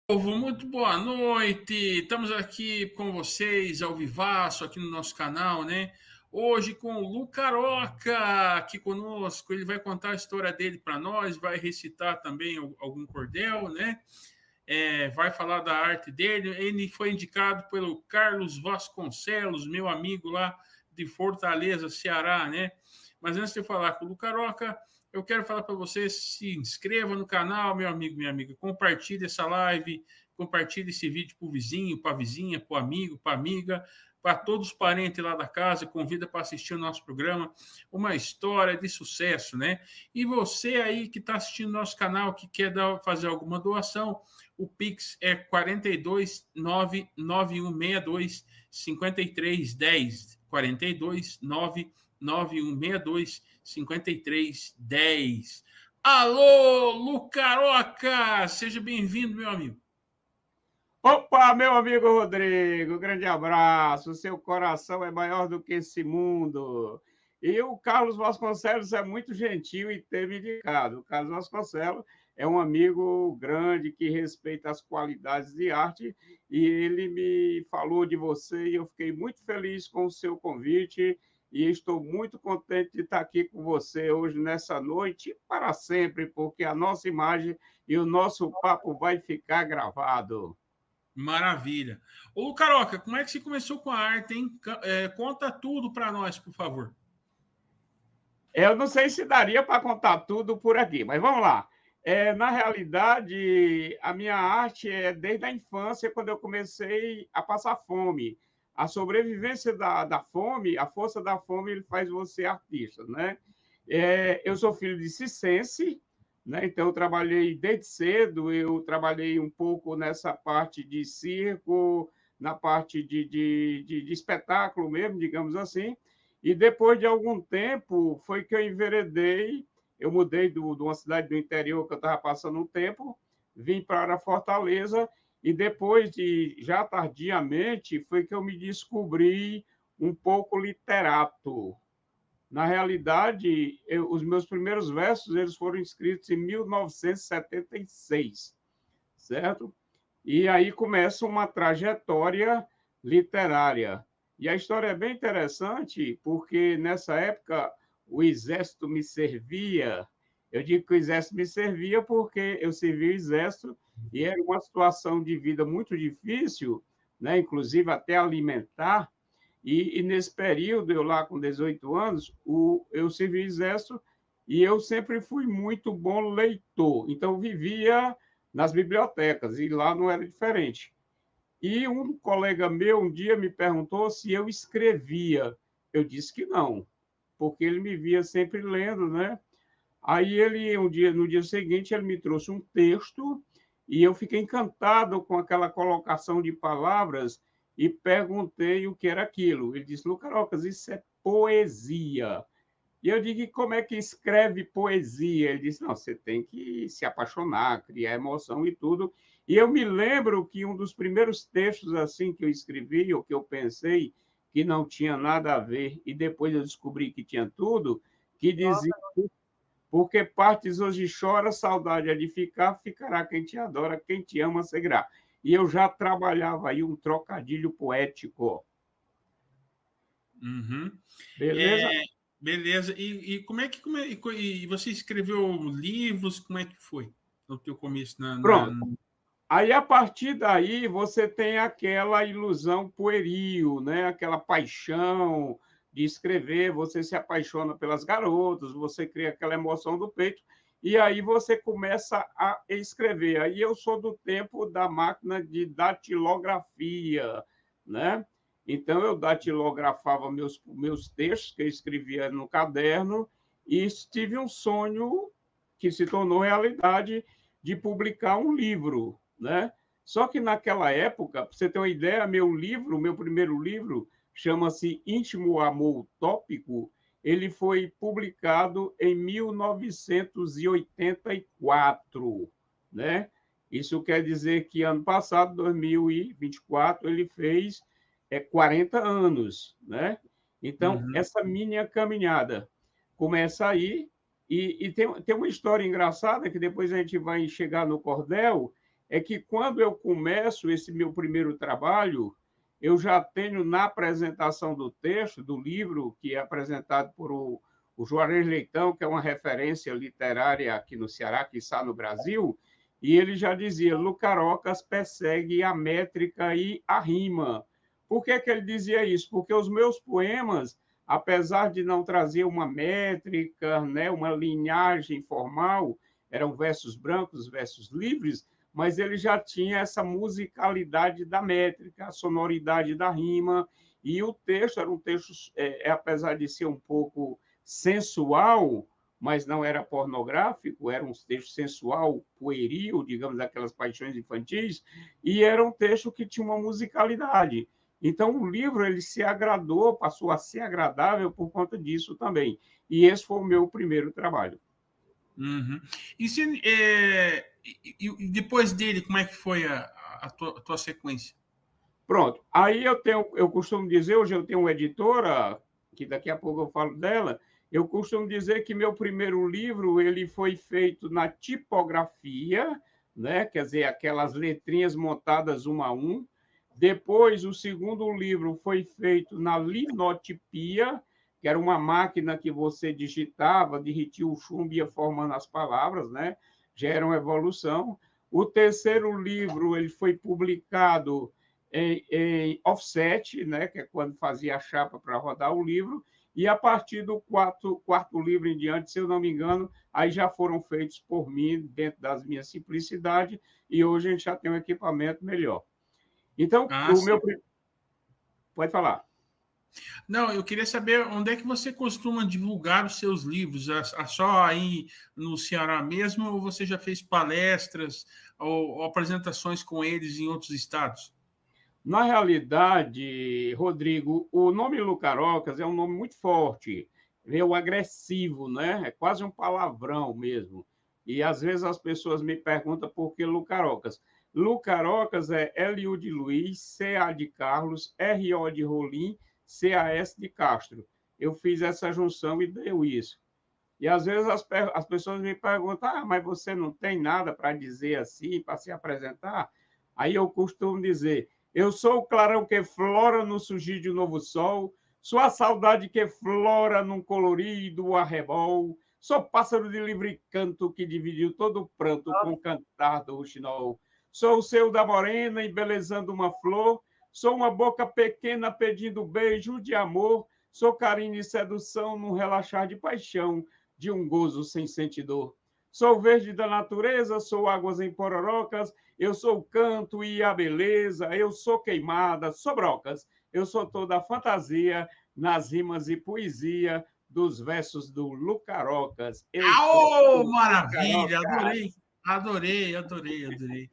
Povo, muito boa noite. Estamos aqui com vocês ao vivaço aqui no nosso canal, né? Hoje com o Lu Caroca aqui conosco. Ele vai contar a história dele para nós, vai recitar também algum cordel, né? Vai falar da arte dele. Ele foi indicado pelo Carlos Vasconcelos, meu amigo lá de Fortaleza, Ceará, né? Mas antes de eu falar com o Lu Caroca, eu quero falar para você, se inscreva no canal, meu amigo, minha amiga, compartilhe essa live, compartilhe esse vídeo para o vizinho, para a vizinha, para o amigo, para a amiga, para todos os parentes lá da casa, convida para assistir o nosso programa, uma história de sucesso, né? E você aí que está assistindo nosso canal, que quer fazer alguma doação, o Pix é 42 99162 5310, 42 99162 5310. Alô, Lucaroca! Seja bem-vindo, meu amigo. Opa, meu amigo Rodrigo, grande abraço. Seu coração é maior do que esse mundo. E o Carlos Vasconcelos é muito gentil e ter me indicado. O Carlos Vasconcelos é um amigo grande que respeita as qualidades de arte e ele me falou de você e eu fiquei muito feliz com o seu convite e estou muito contente de estar aqui com você hoje nessa noite para sempre, porque a nossa imagem e o nosso papo vai ficar gravado. Maravilha. Ô, Caroca, como é que você começou com a arte, hein? Conta tudo para nós, por favor. Eu não sei se daria para contar tudo por aqui, mas vamos lá. Na realidade, a minha arte é desde a infância, quando eu comecei a passar fome. A sobrevivência da fome, a força da fome, ele faz você artista, né? Eu sou filho de circense, né? Então eu trabalhei desde cedo, eu trabalhei um pouco nessa parte de circo, na parte de espetáculo mesmo, digamos assim, e depois de algum tempo foi que eu enveredei, eu mudei de uma cidade do interior que eu estava passando um tempo, vim para Fortaleza, e depois de, já tardiamente, foi que eu me descobri um pouco literato. Na realidade, os meus primeiros versos eles foram escritos em 1976, certo? E aí começa uma trajetória literária. E a história é bem interessante, porque nessa época o exército me servia. Eu digo que o exército me servia porque eu servi o exército e era uma situação de vida muito difícil, né? Inclusive até alimentar. E nesse período, eu lá com 18 anos, eu servi o exército e eu sempre fui muito bom leitor. Então, vivia nas bibliotecas, e lá não era diferente. E um colega meu um dia me perguntou se eu escrevia. Eu disse que não, porque ele me via sempre lendo, né? Aí ele, no dia seguinte, ele me trouxe um texto e eu fiquei encantado com aquela colocação de palavras e perguntei o que era aquilo. Ele disse, Lucarocas, isso é poesia. E eu digo, e como é que escreve poesia? Ele disse, não, você tem que se apaixonar, criar emoção e tudo. E eu me lembro que um dos primeiros textos assim que eu escrevi, ou que eu pensei que não tinha nada a ver, e depois eu descobri que tinha tudo, que dizia, porque partes hoje chora, saudade é de ficar, ficará quem te adora, quem te ama seguirá. E eu já trabalhava aí um trocadilho poético. Uhum. Beleza? Beleza. E e você escreveu livros? Como é que foi no teu começo Pronto. Aí, a partir daí, você tem aquela ilusão pueril, né? Aquela paixão de escrever, você se apaixona pelas garotas, você cria aquela emoção do peito, e aí você começa a escrever. Aí eu sou do tempo da máquina de datilografia, né? Então, eu datilografava meus textos, que eu escrevia no caderno, e tive um sonho que se tornou realidade de publicar um livro, né? Só que naquela época, para você ter uma ideia, meu primeiro livro, chama-se Íntimo Amor Utópico, ele foi publicado em 1984, né? Isso quer dizer que ano passado, 2024, ele fez 40 anos, né? Então, Uhum. essa minha caminhada começa aí, e tem uma história engraçada que depois a gente vai chegar no cordel, é que quando eu começo esse meu primeiro trabalho, eu já tenho na apresentação do texto, do livro, que é apresentado por o Juarez Leitão, que é uma referência literária aqui no Ceará, que está no Brasil, e ele já dizia: Lucarocas persegue a métrica e a rima. Por que que ele dizia isso? Porque os meus poemas, apesar de não trazer uma métrica, né, uma linhagem formal, eram versos brancos, versos livres, mas ele já tinha essa musicalidade da métrica, a sonoridade da rima, e o texto era um texto, apesar de ser um pouco sensual, mas não era pornográfico, era um texto sensual, pueril, digamos, aquelas paixões infantis, e era um texto que tinha uma musicalidade. Então, o livro ele se agradou, passou a ser agradável por conta disso também. E esse foi o meu primeiro trabalho. Uhum. E depois dele, como é que foi a tua sequência? Pronto. Aí eu costumo dizer, hoje eu tenho uma editora, que daqui a pouco eu falo dela, eu costumo dizer que meu primeiro livro ele foi feito na tipografia, né? Quer dizer, aquelas letrinhas montadas uma a um. Depois, o segundo livro foi feito na linotipia, que era uma máquina que você digitava, derretia o chumbo e ia formando as palavras, né? Já era uma evolução. O terceiro livro ele foi publicado em offset, né, que é quando fazia a chapa para rodar o livro, e a partir do quarto livro em diante, se eu não me engano, aí já foram feitos por mim, dentro das minhas simplicidades, e hoje a gente já tem um equipamento melhor. Então, o Sim. meu... Pode falar. Não, eu queria saber onde é que você costuma divulgar os seus livros? Só aí no Ceará mesmo, ou você já fez palestras ou apresentações com eles em outros estados? Na realidade, Rodrigo, o nome Lucarocas é um nome muito forte, meio agressivo, né? É quase um palavrão mesmo. E às vezes as pessoas me perguntam por que Lucarocas. Lucarocas é L-U de Luiz, C-A de Carlos, R-O de Rolim, C-A-S de Castro. Eu fiz essa junção e deu isso. E às vezes as pessoas me perguntam: mas você não tem nada para dizer assim, para se apresentar? Aí eu costumo dizer: eu sou o clarão que flora no surgir de um novo sol, sou a saudade que flora num colorido arrebol, sou pássaro de livre canto que dividiu todo o pranto com o cantar do rouxinol. Sou o seu da morena embelezando uma flor, sou uma boca pequena pedindo beijo de amor, sou carinho e sedução num relaxar de paixão, de um gozo sem sentidor. Sou verde da natureza, sou águas em pororocas, eu sou o canto e a beleza, eu sou queimada, sou brocas, eu sou toda a fantasia nas rimas e poesia dos versos do Lucarocas. Eu sou Oh, o maravilha! Adorei, Lucarocas. adorei, adorei, adorei.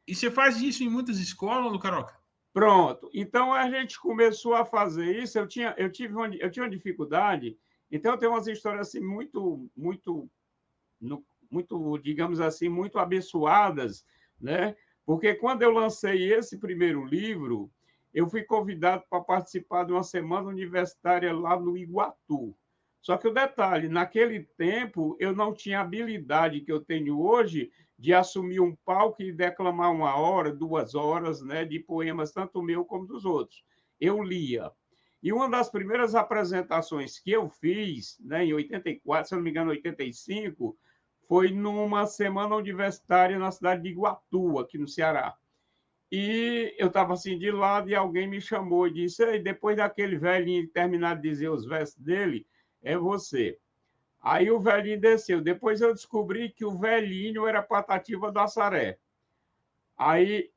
E você faz isso em muitas escolas, Lucaroca? Pronto. Então a gente começou a fazer isso. Eu tinha uma dificuldade. Então tem umas histórias assim muito, digamos assim, muito abençoadas, né? Porque quando eu lancei esse primeiro livro, eu fui convidado para participar de uma semana universitária lá no Iguatu. Só que o detalhe, naquele tempo eu não tinha a habilidade que eu tenho hoje de assumir um palco e declamar 1 hora, 2 horas, né, de poemas tanto meu como dos outros. Eu lia. E uma das primeiras apresentações que eu fiz, né, em 84, se não me engano, 85, foi numa semana universitária na cidade de Iguatu, aqui no Ceará. E eu estava assim de lado e alguém me chamou e disse: depois daquele velhinho terminar de dizer os versos dele, é você. Aí o velhinho desceu. Depois eu descobri que o velhinho era Patativa do Açaré. Aí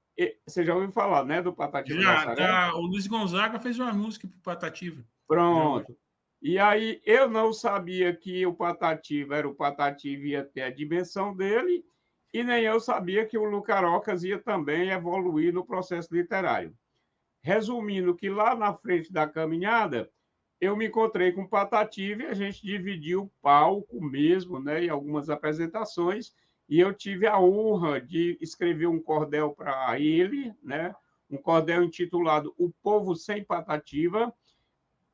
você já ouviu falar, né, do Patativa do Já, Açaré? tá. O Luiz Gonzaga fez uma música para Patativa. Já ouvi. Pronto. E aí eu não sabia que o Patativa era o Patativa, ia ter a dimensão dele, e nem eu sabia que o Lucarocas ia também evoluir no processo literário. Resumindo, que lá na frente da caminhada, eu me encontrei com o Patativa e a gente dividiu o palco mesmo, né, em algumas apresentações, e eu tive a honra de escrever um cordel para ele, né, um cordel intitulado O Povo Sem Patativa,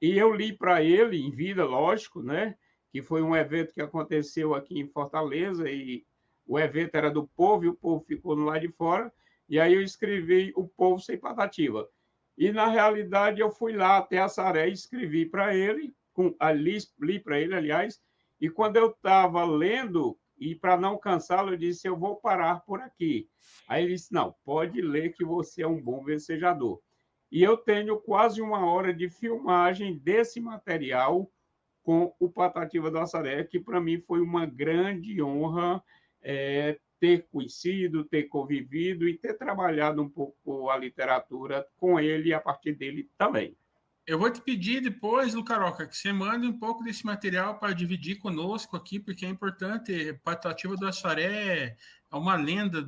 e eu li para ele, em vida, lógico, né? Que foi um evento que aconteceu aqui em Fortaleza, e o evento era do povo e o povo ficou no lado de fora, e aí eu escrevi O Povo Sem Patativa. E, na realidade, eu fui lá até Assaré e escrevi para ele, li para ele, aliás, e quando eu estava lendo, e para não cansá-lo, eu disse, eu vou parar por aqui. Aí ele disse, não, pode ler que você é um bom vencejador. E eu tenho quase 1 hora de filmagem desse material com o Patativa do Assaré, que para mim foi uma grande honra ter conhecido, ter convivido e ter trabalhado um pouco a literatura com ele e a partir dele também. Eu vou te pedir depois, Lucaroca, que você mande um pouco desse material para dividir conosco aqui, porque é importante. Patativa do Assaré é uma lenda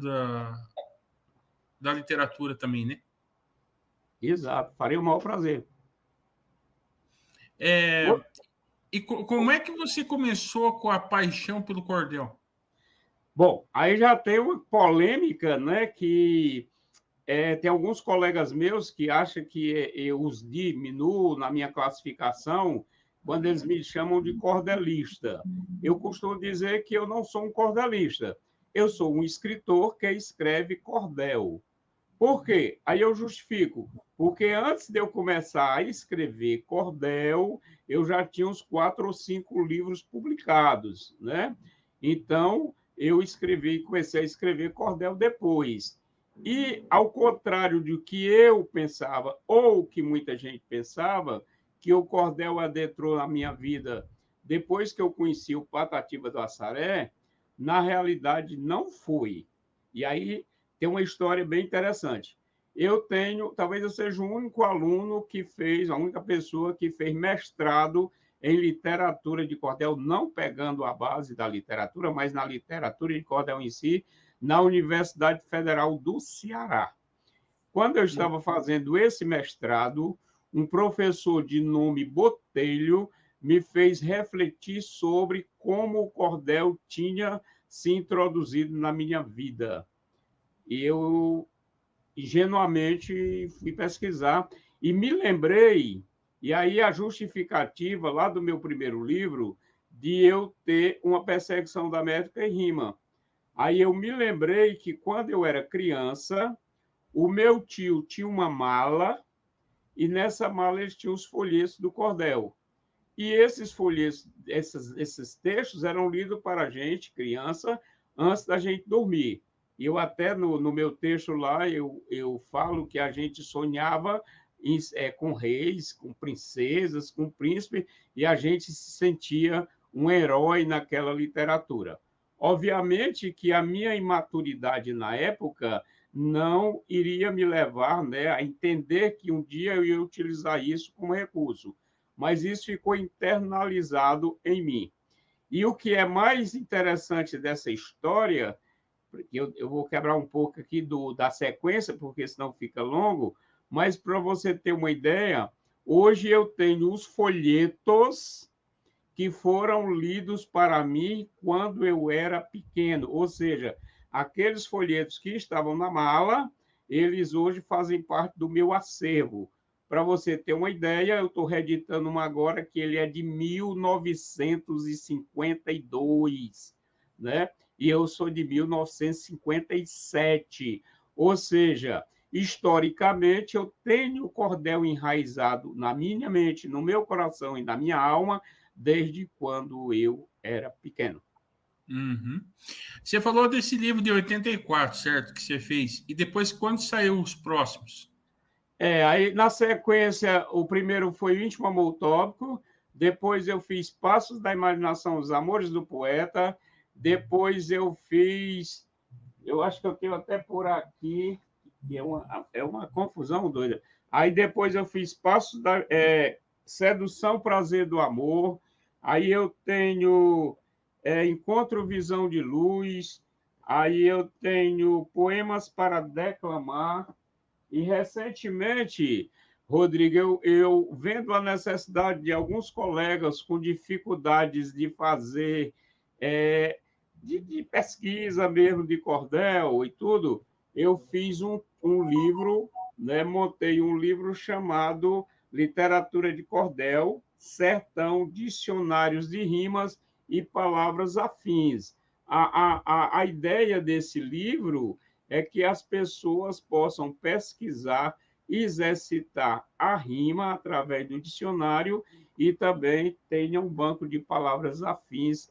da literatura também, né? Exato, farei o maior prazer. E como é que você começou com a paixão pelo cordel? Bom, aí já tem uma polêmica, né, que tem alguns colegas meus que acham que eu os diminuo na minha classificação quando eles me chamam de cordelista. Eu costumo dizer que eu não sou um cordelista, eu sou um escritor que escreve cordel. Por quê? Aí eu justifico. Porque antes de eu começar a escrever cordel, eu já tinha uns 4 ou 5 livros publicados, né? Então, comecei a escrever cordel depois. E, ao contrário do que eu pensava, ou que muita gente pensava, que o cordel adentrou na minha vida depois que eu conheci o Patativa do Assaré, na realidade não foi. E aí tem uma história bem interessante. Talvez eu seja o único aluno que fez, a única pessoa que fez mestrado em literatura de cordel, não pegando a base da literatura, mas na literatura de cordel em si, na Universidade Federal do Ceará. Quando eu estava fazendo esse mestrado, um professor de nome Botelho me fez refletir sobre como o cordel tinha se introduzido na minha vida. E eu, ingenuamente, fui pesquisar e me lembrei, e aí a justificativa lá do meu primeiro livro, de eu ter uma perseguição da métrica em rima. Aí eu me lembrei que, quando eu era criança, o meu tio tinha uma mala, e nessa mala eles tinham os folhetos do cordel. E esses folhetos, esses textos eram lidos para a gente, criança, antes da gente dormir. E eu até, no meu texto lá, eu falo que a gente sonhava com reis, com princesas, com príncipe, e a gente se sentia um herói naquela literatura. Obviamente que a minha imaturidade na época não iria me levar, né, a entender que um dia eu ia utilizar isso como recurso, mas isso ficou internalizado em mim. E o que é mais interessante dessa história, eu vou quebrar um pouco aqui da sequência, porque senão fica longo, mas para você ter uma ideia, hoje eu tenho os folhetos que foram lidos para mim quando eu era pequeno, ou seja, aqueles folhetos que estavam na mala, eles hoje fazem parte do meu acervo. Para você ter uma ideia, eu estou reeditando uma agora que ele é de 1952, né? E eu sou de 1957. Ou seja, historicamente, eu tenho o cordel enraizado na minha mente, no meu coração e na minha alma, desde quando eu era pequeno. Uhum. Você falou desse livro de 84, certo? Que você fez. E depois, quando saiu os próximos? Aí, na sequência, o primeiro foi o Íntimo Amor Utópico, depois eu fiz Passos da Imaginação, Os Amores do Poeta, depois eu fiz, eu acho que eu tenho até por aqui, que é uma confusão doida. Aí depois eu fiz Passos da Sedução, Prazer do Amor, aí eu tenho Encontro, Visão de Luz, aí eu tenho Poemas para Declamar, e, recentemente, Rodrigo, eu vendo a necessidade de alguns colegas com dificuldades de fazer, de pesquisa mesmo, de cordel e tudo, eu fiz um livro, né, montei um livro chamado Literatura de Cordel, Sertão, Dicionários de Rimas e Palavras Afins. a ideia desse livro é que as pessoas possam pesquisar e exercitar a rima através do dicionário e também tenha um banco de palavras afins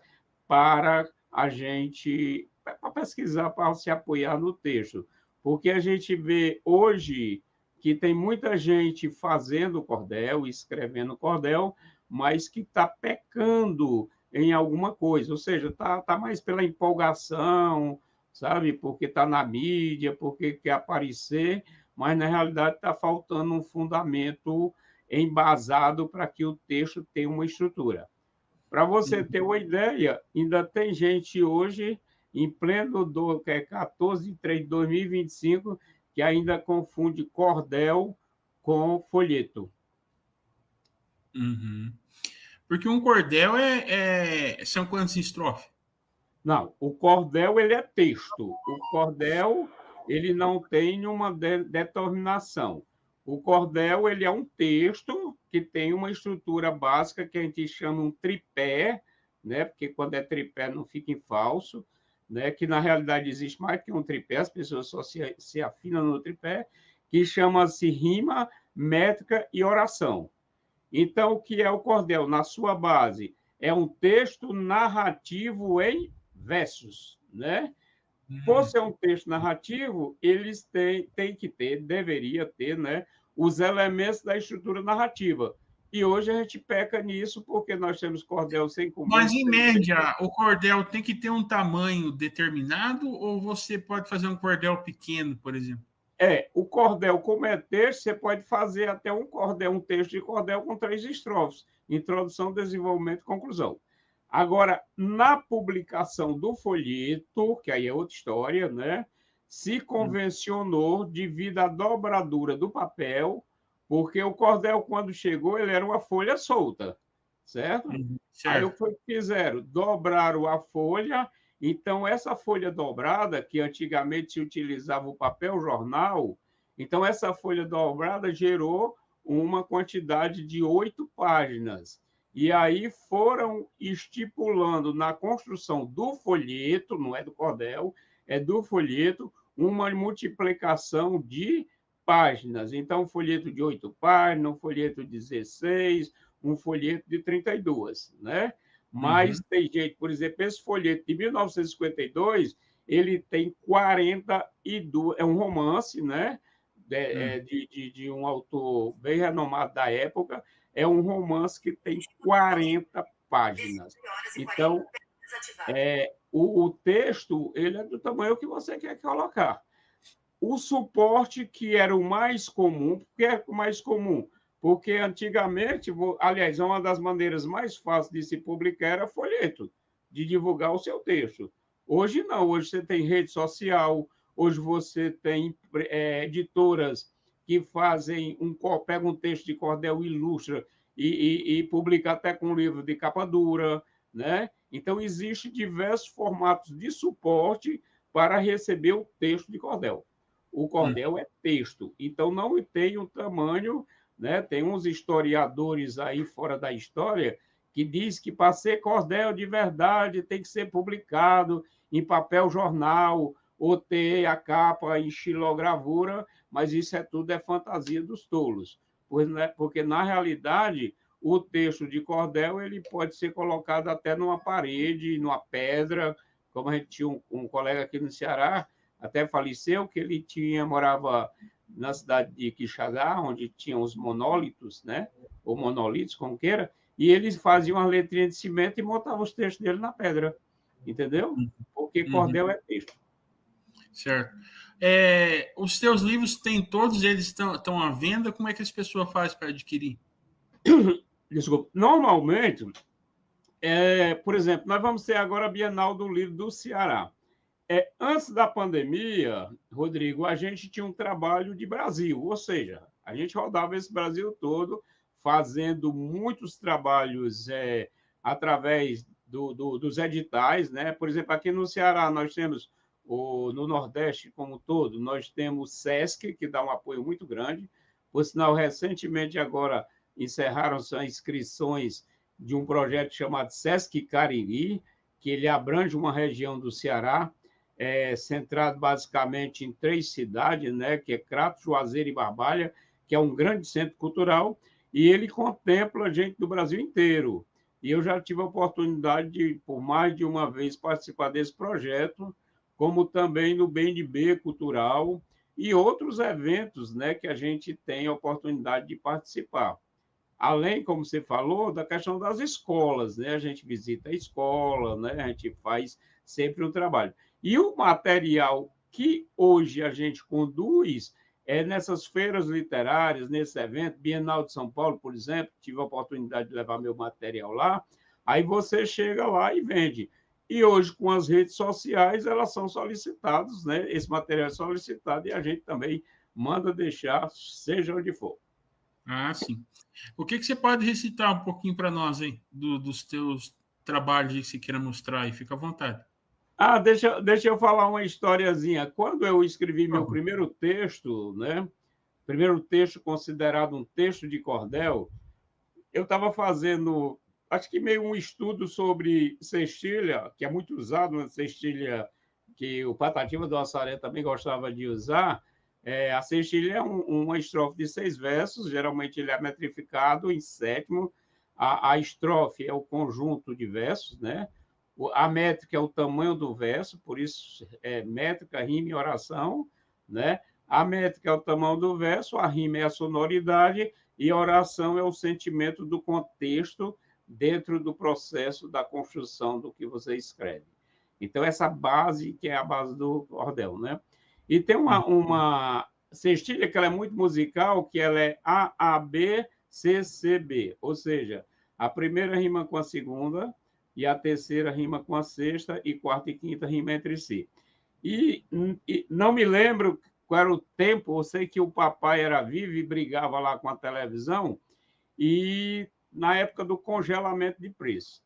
para a gente para pesquisar, para se apoiar no texto. Porque a gente vê hoje que tem muita gente fazendo cordel, escrevendo cordel, mas que está pecando em alguma coisa, ou seja, tá mais pela empolgação, sabe? Porque está na mídia, porque quer aparecer, mas na realidade está faltando um fundamento embasado para que o texto tenha uma estrutura. Para você ter uma ideia, ainda tem gente hoje, em pleno que é 14 de 3 de 2025, que ainda confunde cordel com folheto. Uhum. Porque um cordel são quantas estrofes? Não, o cordel ele é texto. O cordel ele não tem uma determinação. O cordel ele é um texto que tem uma estrutura básica que a gente chama um tripé, né? Porque quando é tripé não fica em falso, né? Que na realidade existe mais que um tripé, as pessoas só se afinam no tripé, que chama-se rima, métrica e oração. Então, o que é o cordel? Na sua base, é um texto narrativo em versos, né? Por ser um texto narrativo, eles têm que ter, deveria ter, né, os elementos da estrutura narrativa. E hoje a gente peca nisso porque nós temos cordel sem Mas, começo, em sem meio. média, o cordel tem que ter um tamanho determinado ou você pode fazer um cordel pequeno, por exemplo? O cordel, como é texto, você pode fazer até um cordel, um texto de cordel com 3 estrofes: introdução, desenvolvimento e conclusão. Agora, na publicação do folheto, que aí é outra história, né? Se convencionou devido à dobradura do papel, porque o cordel, quando chegou, ele era uma folha solta, certo? Aí o Certo. que fizeram? Dobraram a folha. Então, essa folha dobrada, que antigamente se utilizava o papel jornal, então essa folha dobrada gerou uma quantidade de 8 páginas. E aí foram estipulando na construção do folheto, não é do cordel, é do folheto, uma multiplicação de páginas. Então, um folheto de 8 páginas, um folheto de 16, um folheto de 32, né? Mas tem gente, por exemplo, esse folheto de 1952, ele tem 42, é um romance, né? De um autor bem renomado da época, é um romance que tem 40 páginas. Então, o texto ele é do tamanho que você quer colocar. O suporte, que era o mais comum, porque é o mais comum, porque antigamente, aliás, uma das maneiras mais fáceis de se publicar era folheto, de divulgar o seu texto. Hoje não, hoje você tem rede social, hoje você tem editoras que fazem pegam um texto de cordel, ilustra e publica até com livro de capa dura, né? Então, existem diversos formatos de suporte para receber o texto de cordel. O cordel é texto, então não tem um tamanho, né? Tem uns historiadores aí fora da história que diz que para ser cordel de verdade tem que ser publicado em papel jornal ou ter a capa em xilogravura, mas isso tudo é fantasia dos tolos, porque na realidade o texto de cordel ele pode ser colocado até numa parede, numa pedra, como a gente tinha um colega aqui no Ceará, até faleceu, que ele morava na cidade de Quixadá, onde tinha os monólitos, né? Ou monolitos, como queira, e eles faziam uma letrinha de cimento e montavam os textos dele na pedra, entendeu? Porque cordel é texto. Certo. Os teus livros todos eles estão à venda? Como é que as pessoas fazem para adquirir? Desculpa. Normalmente, por exemplo, nós vamos ter agora a Bienal do Livro do Ceará. Antes da pandemia, Rodrigo, a gente tinha um trabalho de Brasil, ou seja, a gente rodava esse Brasil todo fazendo muitos trabalhos através dos editais, né? Por exemplo, aqui no Ceará nós temos, no Nordeste como um todo, nós temos o SESC, que dá um apoio muito grande. Por sinal, recentemente agora encerraram-se as inscrições de um projeto chamado SESC Cariri, que ele abrange uma região do Ceará, centrado basicamente em 3 cidades, né, que é Crato, Juazeiro e Barbalha, que é um grande centro cultural, e ele contempla gente do Brasil inteiro. E eu já tive a oportunidade de, por mais de uma vez, participar desse projeto, como também no BNB Cultural e outros eventos, né, que a gente tem a oportunidade de participar. Além, como você falou, da questão das escolas, né? A gente visita a escola, né? A gente faz sempre um trabalho. E o material que hoje a gente conduz é nessas feiras literárias, nesse evento, Bienal de São Paulo, por exemplo, tive a oportunidade de levar meu material lá, aí você chega lá e vende. E hoje, com as redes sociais, elas são solicitadas, né? Esse material é solicitado e a gente também manda deixar, seja onde for. Ah, sim. O que você pode recitar um pouquinho para nós aí, dos teus trabalhos que você queira mostrar aí? Fica à vontade. Deixa eu falar uma historiazinha. Quando eu escrevi meu Oh. primeiro texto, né? Primeiro texto considerado um texto de cordel, eu estava fazendo, acho que meio um estudo sobre cestilha, que é muito usado na cestilha que o Patativa do Assaré também gostava de usar. A cestilha é uma estrofe de 6 versos, geralmente ele é metrificado em sétimo. A estrofe é o conjunto de versos, né? A métrica é o tamanho do verso, por isso é métrica, rima e oração, né? A métrica é o tamanho do verso, a rima é a sonoridade e a oração é o sentimento do contexto dentro do processo da construção do que você escreve. Então, essa base que é a base do cordel, né? E tem uma cestilha que ela é muito musical, que ela é AABCCB, ou seja, a primeira rima com a segunda, e a terceira rima com a sexta, e quarta e quinta rima entre si. E não me lembro qual era o tempo, eu sei que o papai era vivo e brigava lá com a televisão, e na época do congelamento de preço.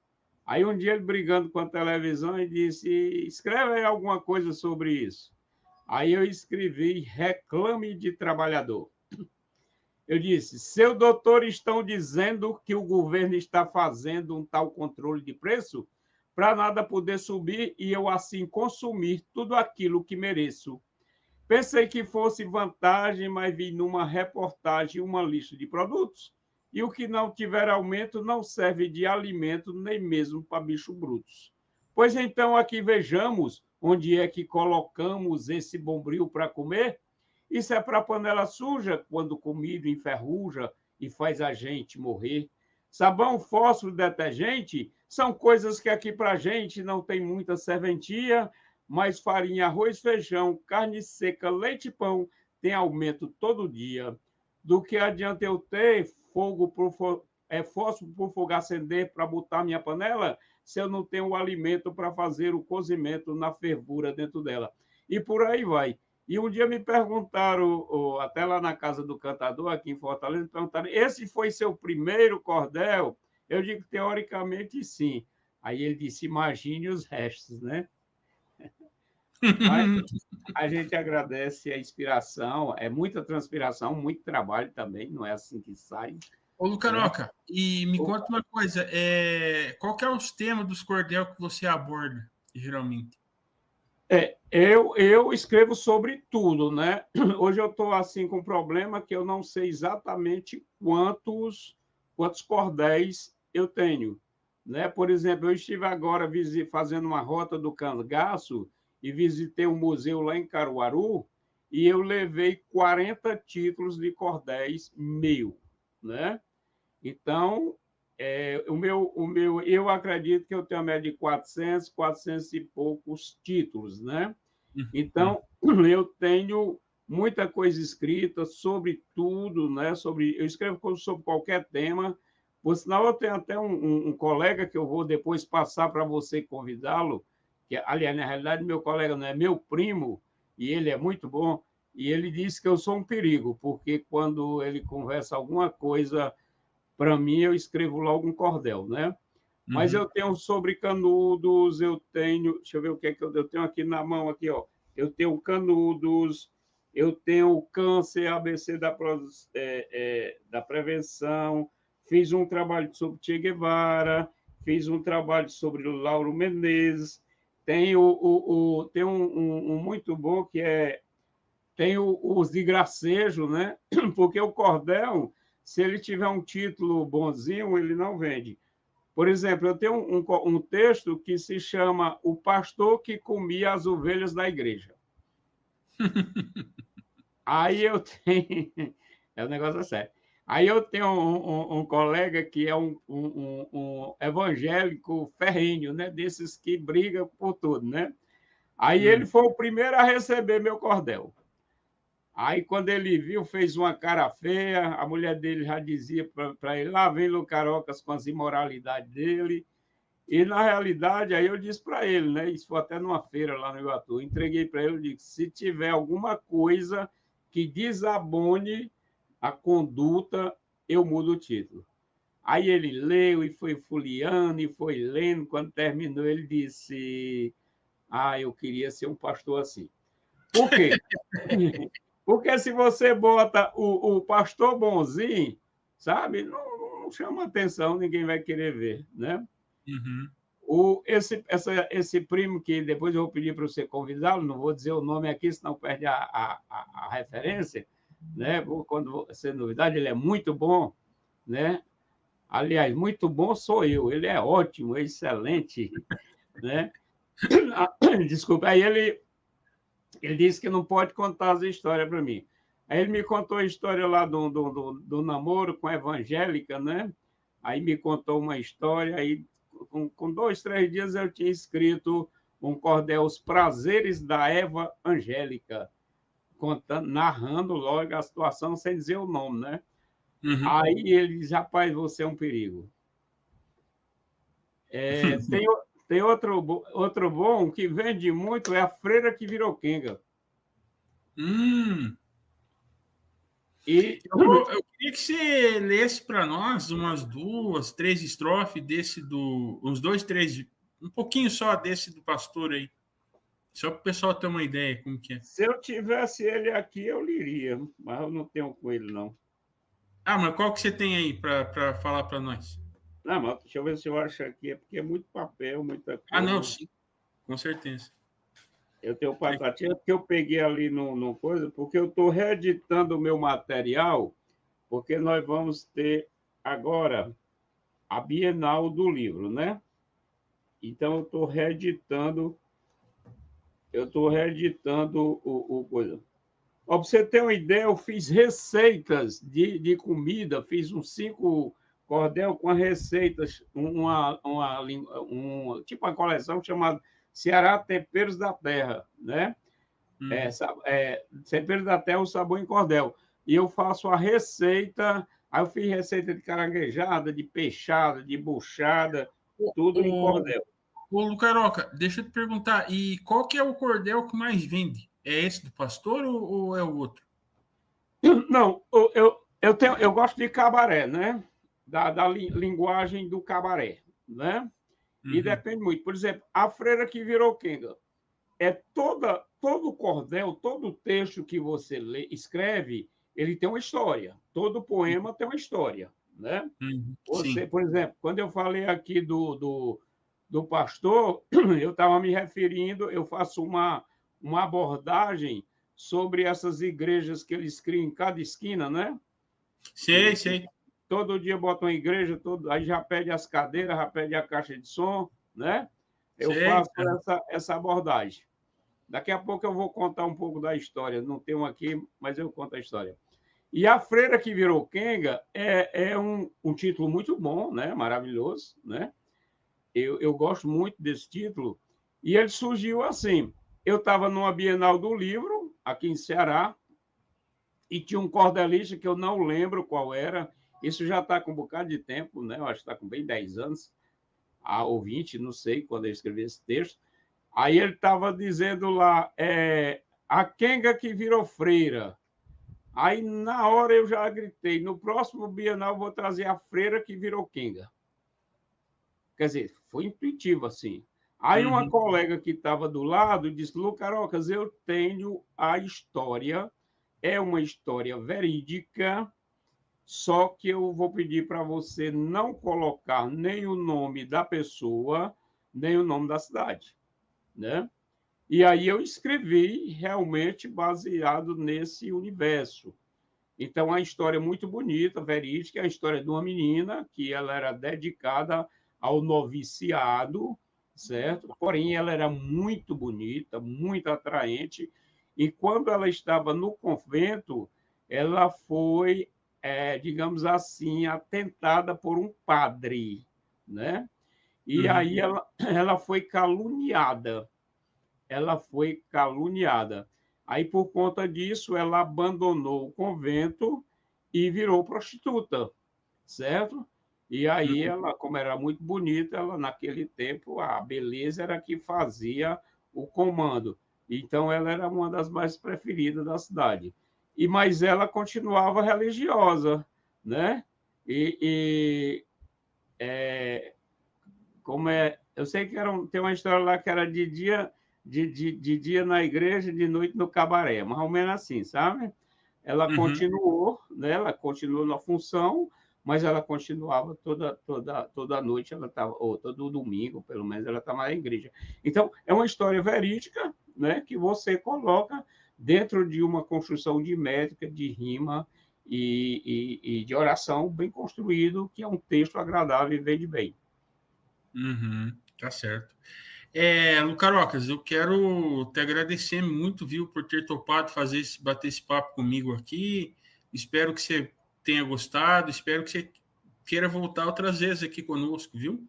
Aí um dia ele brigando com a televisão e disse: escreve aí alguma coisa sobre isso. Aí eu escrevi: reclame de trabalhador. Eu disse: seu doutor estão dizendo que o governo está fazendo um tal controle de preço para nada poder subir e eu assim consumir tudo aquilo que mereço. Pensei que fosse vantagem, mas vi numa reportagem uma lista de produtos e o que não tiver aumento não serve de alimento nem mesmo para bichos brutos. Pois então aqui vejamos onde é que colocamos esse bombril para comer. Isso é para panela suja, quando comido enferruja e faz a gente morrer. Sabão, fósforo, detergente são coisas que aqui para a gente não tem muita serventia, mas farinha, arroz, feijão, carne seca, leite e pão tem aumento todo dia. Do que adianta eu ter fósforo para o fogo acender para botar minha panela, se eu não tenho o alimento para fazer o cozimento na fervura dentro dela? E por aí vai. E um dia me perguntaram, até lá na casa do cantador, aqui em Fortaleza, me perguntaram: esse foi seu primeiro cordel? Eu digo, teoricamente, sim. Aí ele disse: imagine os restos, né? Mas a gente agradece a inspiração, é muita transpiração, muito trabalho também, não é assim que sai, Ô, né? Lucaroca, e me conta uma coisa, qual que é os temas dos cordel que você aborda, geralmente? Eu escrevo sobre tudo, né? Hoje eu estou assim com um problema que eu não sei exatamente quantos cordéis eu tenho, né? Por exemplo, eu estive agora fazendo uma rota do cangaço e visitei um museu lá em Caruaru e eu levei 40 títulos de cordéis meu, né? Então, eu acredito que eu tenho a média de 400 e poucos títulos, né? Então, eu tenho muita coisa escrita sobre tudo, né? Eu escrevo sobre qualquer tema. Por sinal, eu tenho até um colega que eu vou depois passar para você convidá-lo, que, aliás, na realidade, meu colega não é meu primo, e ele é muito bom, e ele disse que eu sou um perigo, porque quando ele conversa alguma coisa, para mim, eu escrevo logo um cordel, né? Mas eu tenho sobre canudos, eu tenho, deixa eu ver o que é que eu tenho aqui na mão, aqui, ó. Eu tenho canudos, eu tenho câncer, ABC da prevenção, fiz um trabalho sobre Che Guevara, fiz um trabalho sobre o Lauro Menezes, tem, tem um muito bom que tem os de gracejo, né? Porque o cordel, se ele tiver um título bonzinho, ele não vende. Por exemplo, eu tenho um texto que se chama O Pastor que Comia as Ovelhas da Igreja. Aí eu tenho. É um negócio sério. Aí eu tenho um colega que é um evangélico ferrenho, né? Desses que briga por tudo, né? Aí ele foi o primeiro a receber meu cordel. Aí, quando ele viu, fez uma cara feia, a mulher dele já dizia para ele, lá vem Lucarocas com as imoralidades dele. E, na realidade, aí eu disse para ele, né? Isso foi até numa feira lá no Iguatu, entreguei para ele, eu disse, se tiver alguma coisa que desabone a conduta, eu mudo o título. Aí ele leu e foi folheando e foi lendo. Quando terminou, ele disse, eu queria ser um pastor assim. Por quê? Porque se você bota o pastor bonzinho, sabe, não chama atenção, ninguém vai querer ver, né? Uhum. Esse primo que depois eu vou pedir para você convidá-lo, não vou dizer o nome aqui, senão perde a referência, né? Quando você novidade, ele é muito bom, né? Aliás, muito bom sou eu, ele é ótimo, excelente, né? Desculpa, aí ele disse que não pode contar as histórias para mim. Aí ele me contou a história lá do namoro com a evangélica, né? Aí me contou uma história, aí com 2, 3 dias eu tinha escrito um cordel, Os Prazeres da Eva Angélica, contando, narrando logo a situação sem dizer o nome, né? Uhum. Aí ele diz, rapaz, você é um perigo. Tem outro bom que vende muito, é A Freira que Virou Quenga. Hum. E Eu queria que você lesse para nós umas 2, 3 estrofes desse uns 2, 3, um pouquinho só desse do pastor aí. Só para o pessoal ter uma ideia como que é. se eu tivesse ele aqui, eu liria, mas eu não tenho com ele, não. Mas qual que você tem aí para falar para nós? Não, mas deixa eu ver se eu acho aqui, é porque é muito papel, muita Não, coisa. sim, com certeza. Eu tenho patatinha que eu peguei ali no coisa, porque eu estou reeditando o meu material, porque nós vamos ter agora a Bienal do livro, né? Então eu estou reeditando o coisa. Para você ter uma ideia, eu fiz receitas de comida, fiz uns 5 cordel com receitas, tipo uma coleção chamada Ceará Temperos da Terra, né? Temperos da Terra, o sabor em cordel. E eu faço a receita, aí eu fiz receita de caranguejada, de peixada, de buchada, tudo em cordel. Ô, Lucaroca, deixa eu te perguntar, e qual que é o cordel que mais vende? É esse do pastor ou é o outro? Não, eu gosto de cabaré, né? Da linguagem do cabaré, né? E depende muito. Por exemplo, A Freira que Virou Quenga. Todo cordel, todo texto que você escreve, ele tem uma história. Todo poema tem uma história, né? Sim. Por exemplo, quando eu falei aqui do pastor, eu estava me referindo, eu faço uma abordagem sobre essas igrejas que eles criam em cada esquina, né? Sei. Todo dia botam uma igreja, aí já pede as cadeiras, já pede a caixa de som, né? Eu faço essa abordagem. Daqui a pouco eu vou contar um pouco da história. Não tenho aqui, mas eu conto a história. E A Freira que Virou Quenga é um título muito bom, né? Maravilhoso, né? Eu gosto muito desse título. E ele surgiu assim. Eu estava numa Bienal do Livro, aqui em Ceará, e tinha um cordelista que eu não lembro qual era. Isso já está com um bocado de tempo, né? Eu acho que está com bem 10 anos, ou 20, não sei, quando eu escrevi esse texto. Aí ele estava dizendo lá, a quenga que virou freira. Aí, na hora, eu já gritei, no próximo Bienal, eu vou trazer a freira que virou quenga. Quer dizer, foi intuitivo, assim. Aí uma colega que estava do lado disse, Lucarocas, eu tenho a história, é uma história verídica, só que eu vou pedir para você não colocar nem o nome da pessoa, nem o nome da cidade, né? E aí eu escrevi realmente baseado nesse universo. Então, a história é muito bonita, verídica, é a história de uma menina que ela era dedicada ao noviciado, certo? Porém, ela era muito bonita, muito atraente, e quando ela estava no convento, ela foi, digamos assim, atentada por um padre, né? E Uhum. aí ela foi caluniada, ela foi caluniada. Aí, por conta disso, ela abandonou o convento e virou prostituta, certo? E aí Uhum. ela, como era muito bonita, ela naquele tempo a beleza era que fazia o comando. Então ela era uma das mais preferidas da cidade. E mas ela continuava religiosa, né? E como é, eu sei que tem uma história lá que era de dia de dia na igreja, de noite no cabaré, mais ou menos assim, sabe? Ela Uhum. continuou, né? Ela continuou na função, mas ela continuava toda noite, ela estava, ou todo domingo, pelo menos, ela estava na igreja. Então, é uma história verídica, né? Que você coloca dentro de uma construção de métrica, de rima e de oração bem construído, que é um texto agradável e vende bem. Uhum. Tá certo. Lucarocas, eu quero te agradecer muito, viu, por ter topado bater esse papo comigo aqui. Espero que você tenha gostado, espero que você queira voltar outras vezes aqui conosco, viu?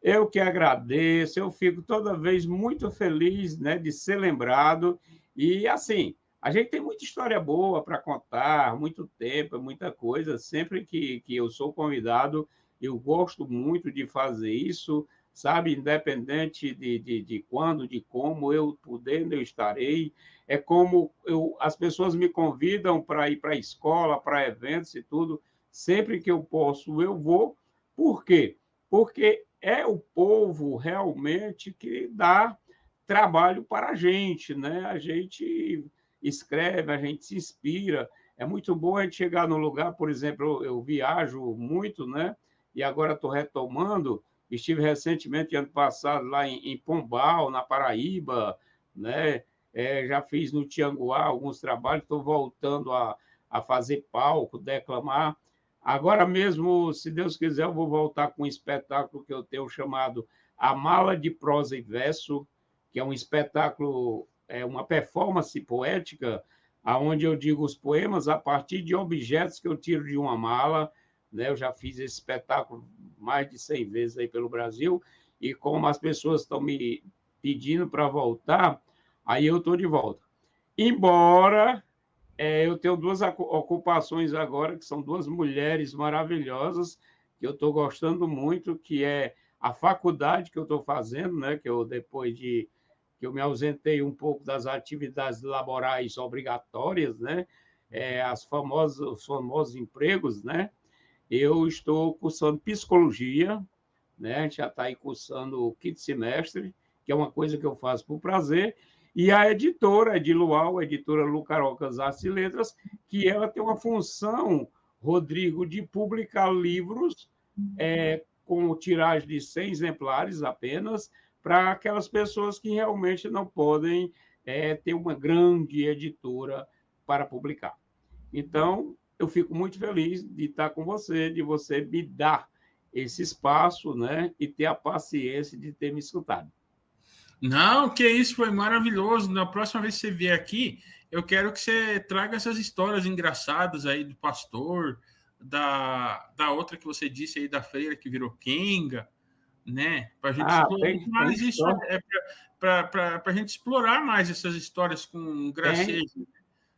Eu que agradeço, eu fico toda vez muito feliz, né, de ser lembrado. E, assim, a gente tem muita história boa para contar, muito tempo, muita coisa. Sempre que eu sou convidado, eu gosto muito de fazer isso, sabe? Independente de quando, de como, eu podendo, eu estarei. É como as pessoas me convidam para ir para a escola, para eventos e tudo. Sempre que eu posso, eu vou. Por quê? Porque é o povo realmente que dá trabalho para a gente, né? A gente escreve, a gente se inspira. É muito bom a gente chegar no lugar, por exemplo, eu viajo muito, né? E agora estou retomando. Estive recentemente, ano passado, lá em Pombal, na Paraíba, né? Já fiz no Tianguá alguns trabalhos, estou voltando a fazer palco, declamar. Agora mesmo, se Deus quiser, eu vou voltar com um espetáculo que eu tenho chamado A Mala de Prosa e Verso, que é um espetáculo, uma performance poética, aonde eu digo os poemas a partir de objetos que eu tiro de uma mala. Né? Eu já fiz esse espetáculo mais de 100 vezes aí pelo Brasil, e como as pessoas estão me pedindo para voltar, aí eu estou de volta. Embora eu tenho duas ocupações agora, que são duas mulheres maravilhosas, que eu estou gostando muito, que é a faculdade que eu estou fazendo, né? Que eu, depois de que eu me ausentei um pouco das atividades laborais obrigatórias, né? Os famosos empregos, né? Eu estou cursando psicologia, né? A gente já está aí cursando o quinto semestre, que é uma coisa que eu faço por prazer, e a editora, a Edilual, a editora Lucarocas Artes e Letras, que ela tem uma função, Rodrigo, de publicar livros com tiragem de 100 exemplares apenas, para aquelas pessoas que realmente não podem ter uma grande editora para publicar. Então, eu fico muito feliz de estar com você, de você me dar esse espaço, né? E ter a paciência de ter me escutado. Não, que isso, foi maravilhoso. Na próxima vez que você vier aqui, eu quero que você traga essas histórias engraçadas aí do pastor, da outra que você disse aí, da freira que virou Kenga, né? Para a gente explorar Tem mais isso, história? para a gente explorar mais essas histórias com Tem. gracejo.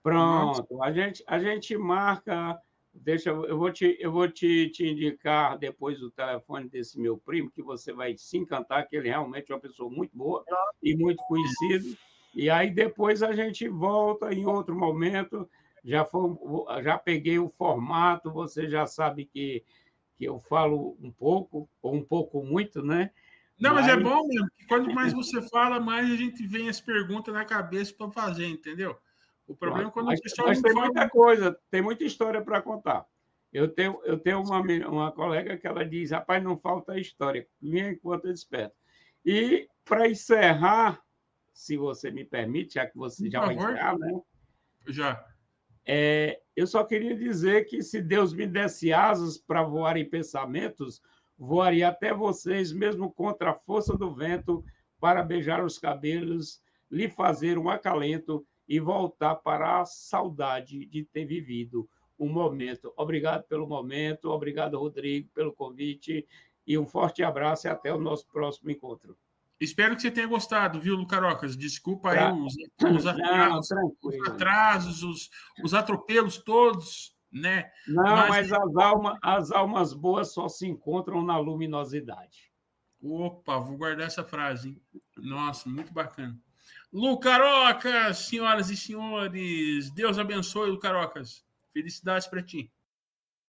Nossa. Pronto. A gente marca. Deixa, eu vou te indicar depois o telefone desse meu primo, que você vai se encantar, que ele realmente é uma pessoa muito boa e muito conhecido. E aí depois a gente volta em outro momento. Já peguei o formato, você já sabe que eu falo um pouco, ou um pouco muito, né? Não, mas é Mas bom mesmo, que quanto mais você fala, mais a gente vem as perguntas na cabeça para fazer, entendeu? O problema é pronto. quando o Mas, pessoal mas não tem fala. muita coisa, tem muita história para contar. Eu tenho uma colega que ela diz, rapaz, não falta história, minha enquanto eu desperto. E, para encerrar, se você me permite, já que você Por já vai favor. encerrar, né? Já. Eu só queria dizer que se Deus me desse asas para voar em pensamentos, voaria até vocês, mesmo contra a força do vento, para beijar os cabelos, lhe fazer um acalento e voltar para a saudade de ter vivido um momento. Obrigado pelo momento, obrigado, Rodrigo, pelo convite, e um forte abraço e até o nosso próximo encontro. Espero que você tenha gostado, viu, Lucarocas? Desculpa aí Pra... os Não, atrasos, tranquilo. os atropelos todos, né? Não, Mas, mas as almas boas só se encontram na luminosidade. opa, vou guardar essa frase, hein? Nossa, muito bacana. Lucarocas, senhoras e senhores, Deus abençoe, Lucarocas. Felicidades para ti.